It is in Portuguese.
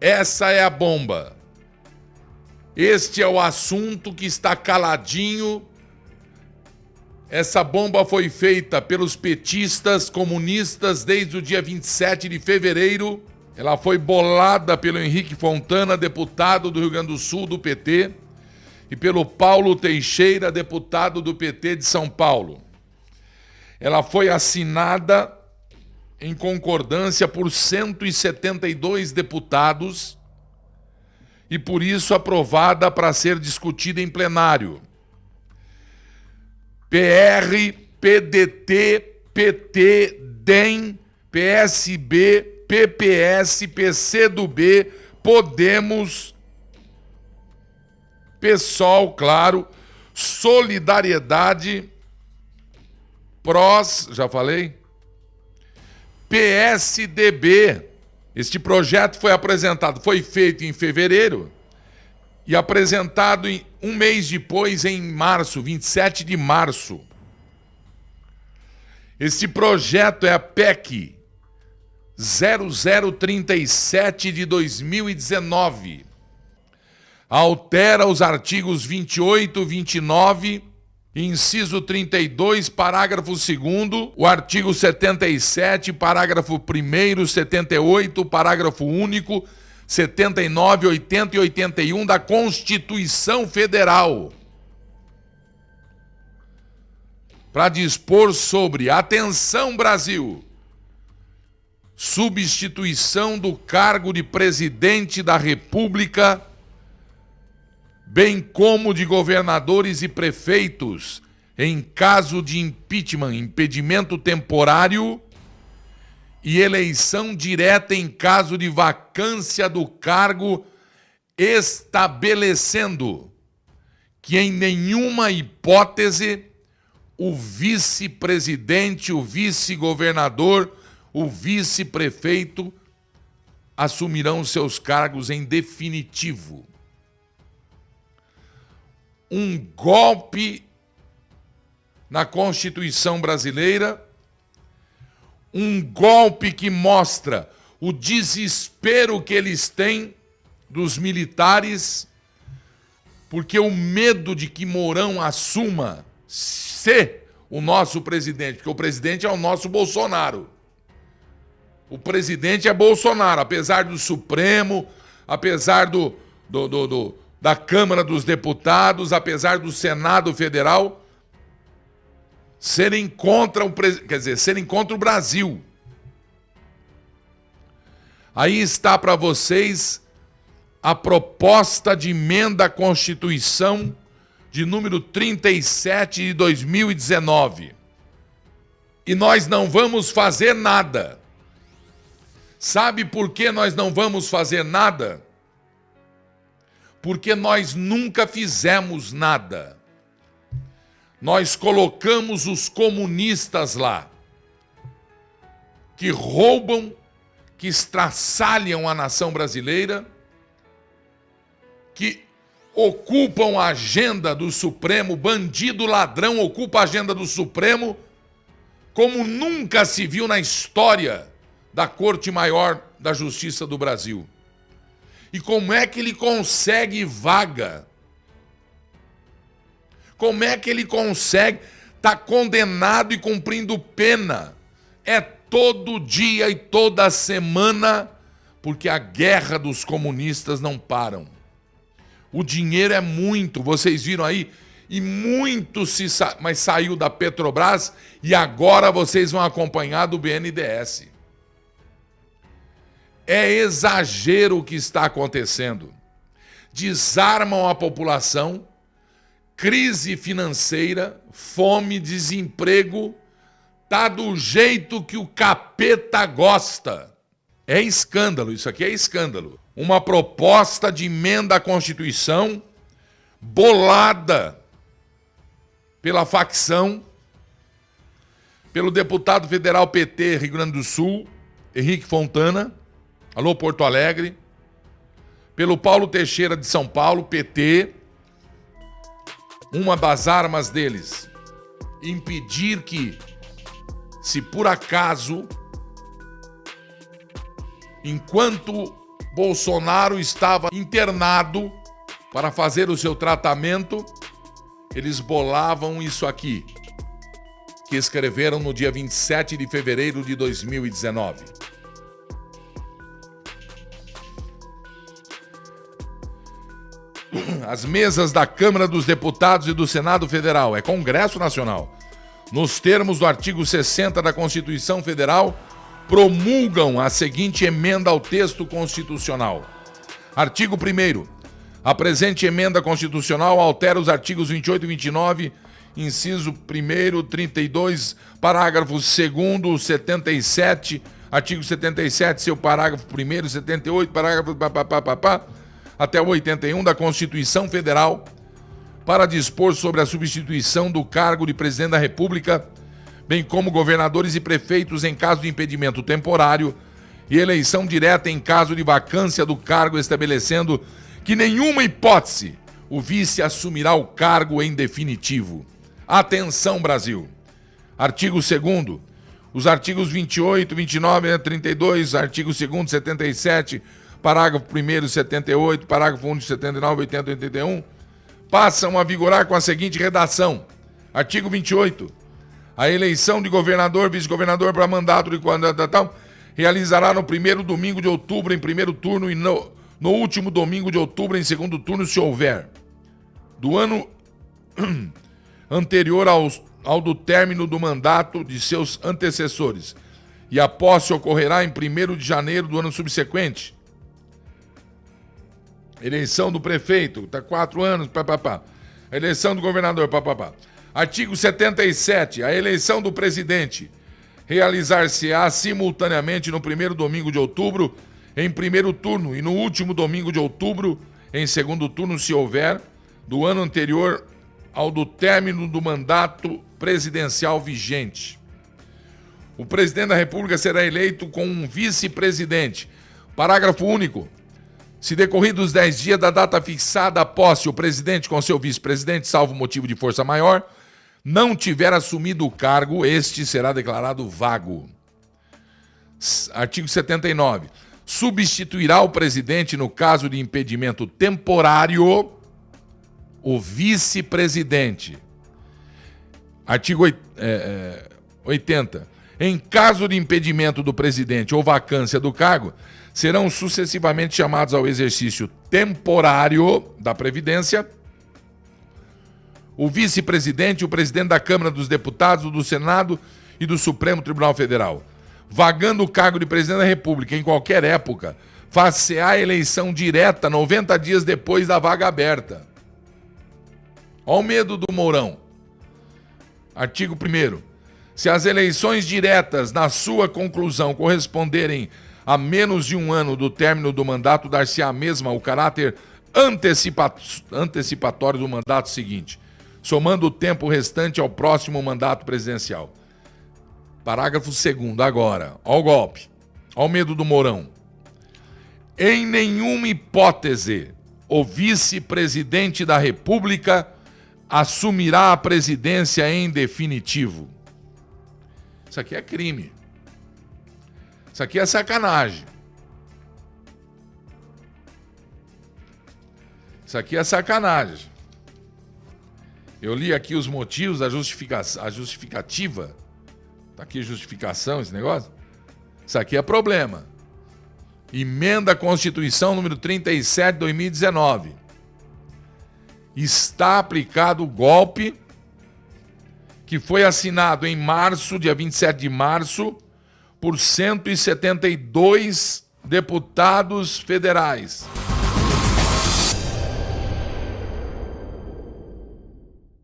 Essa é a bomba. Este é o assunto que está caladinho. Essa bomba foi feita pelos petistas comunistas desde o dia 27 de fevereiro. Ela foi bolada pelo Henrique Fontana, deputado do Rio Grande do Sul, do PT, e pelo Paulo Teixeira, deputado do PT de São Paulo. Ela foi assinada em concordância por 172 deputados e, por isso, aprovada para ser discutida em plenário. PR, PDT, PT, DEM, PSB, PPS, PCdoB, Podemos, PSOL, claro, Solidariedade, PROS, já falei, PSDB. Este projeto foi feito em fevereiro e apresentado um mês depois, em março, 27 de março. Este projeto é a PEC 0037 de 2019. Altera os artigos 28, 29, inciso 32, parágrafo 2º, o artigo 77, parágrafo 1º, 78, parágrafo único, 79, 80 e 81 da Constituição Federal, para dispor sobre, atenção Brasil, substituição do cargo de presidente da República, bem como de governadores e prefeitos, em caso de impeachment, impedimento temporário, e eleição direta em caso de vacância do cargo, estabelecendo que em nenhuma hipótese o vice-presidente, o vice-governador, o vice-prefeito assumirão seus cargos em definitivo. Um golpe na Constituição brasileira, um golpe que mostra o desespero que eles têm dos militares, porque o medo de que Mourão assuma ser o nosso presidente, porque o presidente é o nosso Bolsonaro. O presidente é Bolsonaro, apesar do Supremo, apesar da Câmara dos Deputados, apesar do Senado Federal serem contra o Brasil. Aí está para vocês a proposta de emenda à Constituição de número 37 de 2019. E nós não vamos fazer nada. Sabe por que nós não vamos fazer nada? Porque nós nunca fizemos nada. Nós colocamos os comunistas lá, que roubam, que estraçalham a nação brasileira, que ocupam a agenda do Supremo, bandido ladrão ocupa a agenda do Supremo, como nunca se viu na história da Corte Maior da Justiça do Brasil. E como é que ele consegue vaga? Como é que ele consegue estar condenado e cumprindo pena? É todo dia e toda semana, porque a guerra dos comunistas não param. O dinheiro é muito, vocês viram aí, e muito mas saiu da Petrobras e agora vocês vão acompanhar do BNDES. É exagero o que está acontecendo. Desarmam a população, crise financeira, fome, desemprego, tá do jeito que o capeta gosta. É escândalo, isso aqui é escândalo. Uma proposta de emenda à Constituição bolada pela facção, pelo deputado federal PT Rio Grande do Sul, Henrique Fontana, alô Porto Alegre, pelo Paulo Teixeira de São Paulo, PT. Uma das armas deles, impedir que, se por acaso, enquanto Bolsonaro estava internado para fazer o seu tratamento, eles bolavam isso aqui, que escreveram no dia 27 de fevereiro de 2019. As mesas da Câmara dos Deputados e do Senado Federal, é Congresso Nacional, nos termos do artigo 60 da Constituição Federal, promulgam a seguinte emenda ao texto constitucional. Artigo 1º. A presente emenda constitucional altera os artigos 28 e 29, inciso 1º, 32, parágrafo 2º, 77, artigo 77, seu parágrafo 1º, 78, parágrafo até o 81 da Constituição Federal, para dispor sobre a substituição do cargo de presidente da República, bem como governadores e prefeitos em caso de impedimento temporário e eleição direta em caso de vacância do cargo, estabelecendo que nenhuma hipótese o vice assumirá o cargo em definitivo. Atenção, Brasil! Artigo 2º. Os artigos 28, 29, 32, artigo 2º, 77, parágrafo 1º, 78, parágrafo 1º, 79, 80 e 81, passam a vigorar com a seguinte redação. Artigo 28. A eleição de governador, vice-governador para mandato de tal realizará no primeiro domingo de outubro em primeiro turno e no último domingo de outubro em segundo turno, se houver, do ano anterior ao do término do mandato de seus antecessores, e a posse ocorrerá em 1º de janeiro do ano subsequente. Eleição do prefeito, tá 4 anos, A eleição do governador, Artigo 77. A eleição do presidente realizar-se-á simultaneamente no primeiro domingo de outubro, em primeiro turno, e no último domingo de outubro, em segundo turno, se houver, do ano anterior ao do término do mandato presidencial vigente. O presidente da República será eleito com um vice-presidente. Parágrafo único. Se decorridos 10 dias da data fixada a posse, o presidente com seu vice-presidente, salvo motivo de força maior, não tiver assumido o cargo, este será declarado vago. Artigo 79. Substituirá o presidente, no caso de impedimento temporário, o vice-presidente. Artigo 80. Em caso de impedimento do presidente ou vacância do cargo, serão sucessivamente chamados ao exercício temporário da Previdência o vice-presidente e o presidente da Câmara dos Deputados, do Senado e do Supremo Tribunal Federal. Vagando o cargo de presidente da República em qualquer época, far-se-á a eleição direta 90 dias depois da vaga aberta. Olha o medo do Mourão. Artigo 1º. Se as eleições diretas, na sua conclusão, corresponderem a menos de um ano do término do mandato, dar-se-á a mesma o caráter antecipatório do mandato seguinte, somando o tempo restante ao próximo mandato presidencial. Parágrafo 2º, agora. Olha o golpe. Olha o medo do Mourão. Em nenhuma hipótese, o vice-presidente da República assumirá a presidência em definitivo. Isso aqui é crime. Isso aqui é sacanagem. Isso aqui é sacanagem. Eu li aqui os motivos, a justificativa. Tá aqui a justificação, esse negócio. Isso aqui é problema. Emenda à Constituição número 37 de 2019. Está aplicado o golpe que foi assinado em março, dia 27 de março, por 172 deputados federais.